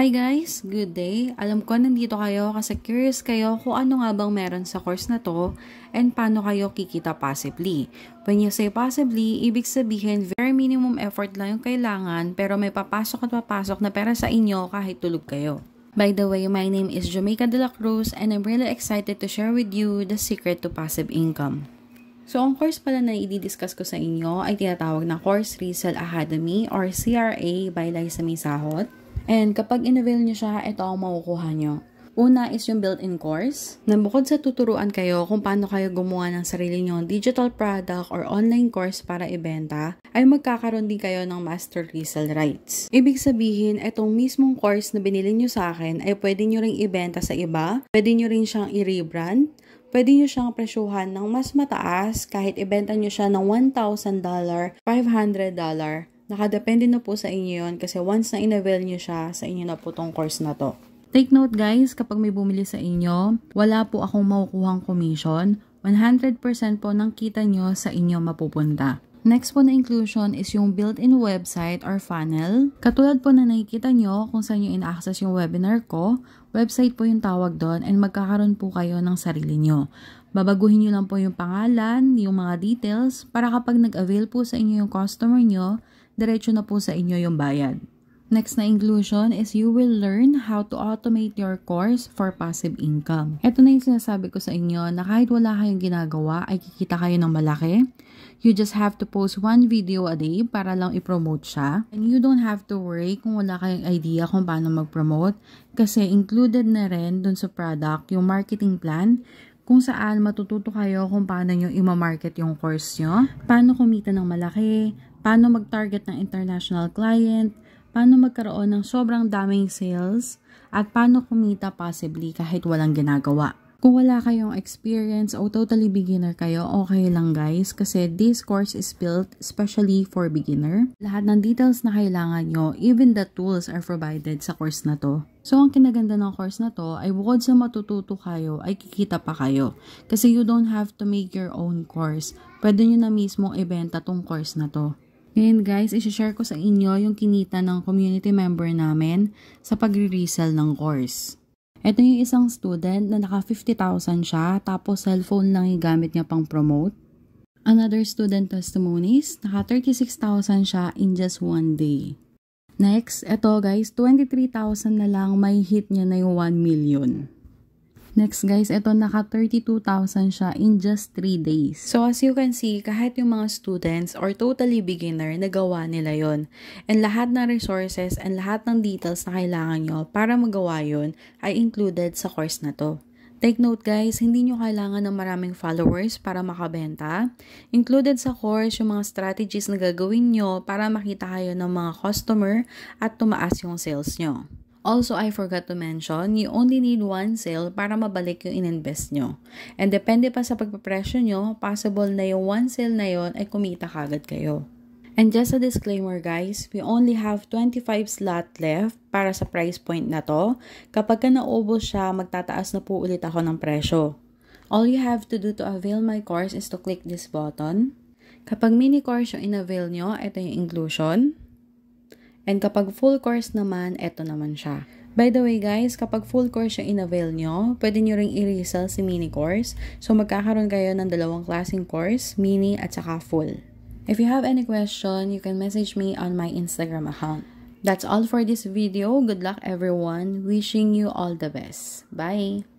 Hi guys! Good day! Alam ko nandito kayo kasi curious kayo kung ano nga bang meron sa course na to and paano kayo kikita passively. When you say passively, ibig sabihin very minimum effort lang yung kailangan pero may papasok at papasok na pera sa inyo kahit tulog kayo. By the way, my name is Jamaica De La Cruz and I'm really excited to share with you the secret to passive income. So, ang course pala na i-discuss ko sa inyo ay tinatawag na Course Resale Academy or CRA by Liza Misahot. And kapag in-avail nyo siya, ito ang makukuha nyo. Una is yung built-in course, na bukod sa tuturuan kayo kung paano kayo gumawa ng sarili nyong digital product or online course para ibenta, ay magkakaroon din kayo ng master resale rights. Ibig sabihin, itong mismong course na binili nyo sa akin ay pwede nyo ring ibenta sa iba, pwede nyo rin siyang i-rebrand, pwede nyo siyang presyuhan ng mas mataas kahit ibenta nyo siya ng $1,000, $500, nakadepende na po sa inyo yun kasi once na in-avail nyo siya, sa inyo na po tong course na to. Take note guys, kapag may bumili sa inyo, wala po akong makukuhang commission. 100% po ng kita nyo sa inyo mapupunta. Next po na inclusion is yung built-in website or funnel. Katulad po na nakikita nyo kung saan nyo ina-access yung webinar ko, website po yung tawag doon and magkakaroon po kayo ng sarili nyo. Babaguhin nyo lang po yung pangalan, yung mga details, para kapag nag-avail po sa inyo yung customer nyo, diretso na po sa inyo yung bayad. Next na inclusion is you will learn how to automate your course for passive income. Ito na yung sinasabi ko sa inyo na kahit wala kayong ginagawa ay kikita kayo ng malaki. You just have to post one video a day para lang i-promote siya. And you don't have to worry kung wala kayong idea kung paano mag-promote kasi included na rin dun sa product yung marketing plan kung saan matututo kayo kung paano nyo i-market yung course nyo, paano kumita ng malaki, paano mag-target ng international client, paano magkaroon ng sobrang daming sales, at paano kumita passively kahit walang ginagawa. Kung wala kayong experience o totally beginner kayo, okay lang guys kasi this course is built especially for beginner. Lahat ng details na kailangan nyo, even the tools are provided sa course na to. So, ang kinaganda ng course na to ay bukod sa matututo kayo, ay kikita pa kayo. Kasi you don't have to make your own course. Pwede nyo na mismo ibenta tong course na to. Ngayon guys, isi-share ko sa inyo yung kinita ng community member namin sa pagre-resell ng course. Ito yung isang student na naka 50,000 siya, tapos cellphone lang yung gamit niya pang promote. Another student testimonies, naka 36,000 siya in just one day. Next, ito guys, 23,000 na lang may hit niya na yung 1 million. Next guys, ito naka 32,000 siya in just 3 days. So as you can see, kahit yung mga students or totally beginner, nagawa nila yon. And lahat ng resources and lahat ng details na kailangan nyo para magawa yon ay included sa course na to. Take note guys, hindi nyo kailangan ng maraming followers para makabenta. Included sa course yung mga strategies na gagawin nyo para makita kayo ng mga customer at tumaas yung sales nyo. Also, I forgot to mention, you only need one sale para mabalik yung in-invest nyo. And depende pa sa pagpapresyo nyo, possible na yung one sale na yon ay kumita kagad kayo. And just a disclaimer guys, we only have 25 slot left para sa price point na to. Kapag ka naubos siya, magtataas na po ulit ako ng presyo. All you have to do to avail my course is to click this button. Kapag mini course yung in-avail nyo, ito yung inclusion. And kapag full course naman, eto naman siya. By the way guys, kapag full course yung in-avail nyo, pwede nyo ring i-resell si mini course. So magkakaroon kayo ng dalawang klaseng course, mini at saka full. If you have any question, you can message me on my Instagram account. That's all for this video. Good luck everyone. Wishing you all the best. Bye!